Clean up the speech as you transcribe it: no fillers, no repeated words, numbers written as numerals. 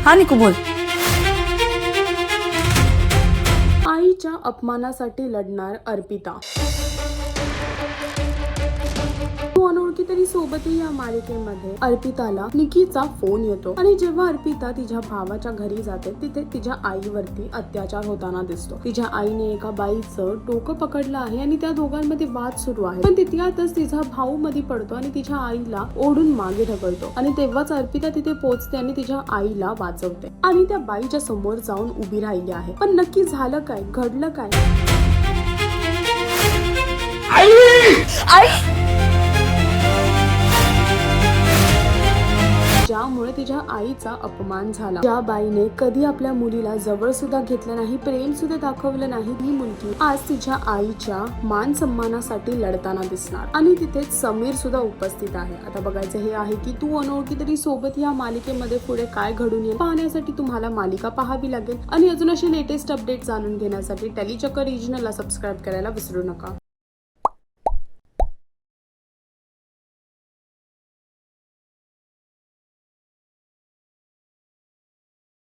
हा निकू बोल. आईच्या अपमानासाठी लढणार अर्पिता. तू अनोळखी तरी सोबतही या मालिकेमध्ये अर्पिताला निकीचा फोन येतो आणि जेव्हा अर्पिता तिच्या भावाच्या घरी जाते तिथे तिच्या आईवरती अत्याचार होताना दिसतो. तिच्या आईने एका बाईचं डोकं पकडलं आहे आणि त्या दोघांमध्ये वाद सुरू आहे. पण तिथल्यातच तिचा भाऊ मध्ये पडतो आणि तिच्या आईला ओढून मागे ढकलतो आणि तेव्हाच अर्पिता तिथे पोहोचते आणि तिच्या आईला वाचवते आणि त्या बाईच्या समोर जाऊन उभी राहिली आहे. पण नक्की झालं काय, घडलं काय? ज्यामुळे तिच्या आईचा अपमान झाला. ज्या बाईने कधी आपल्या मुलीला जवळ सुद्धा घेतलं नाही, प्रेम सुद्धा दाखवलं नाही, ही मुलगी आज तिच्या आईच्या मान सन्मानासाठी लढताना दिसणार. आणि तिथे समीर सुद्धा उपस्थित आहे. आता बघायचं हे आहे की तू अनोळखी तरी सोबत या मालिकेमध्ये पुढे काय घडून येईल पाहण्यासाठी तुम्हाला मालिका पाहावी लागेल. आणि अजून अशी लेटेस्ट अपडेट जाणून घेण्यासाठी टेलीचक्कर रिजनलला सबस्क्राईब करायला विसरू नका.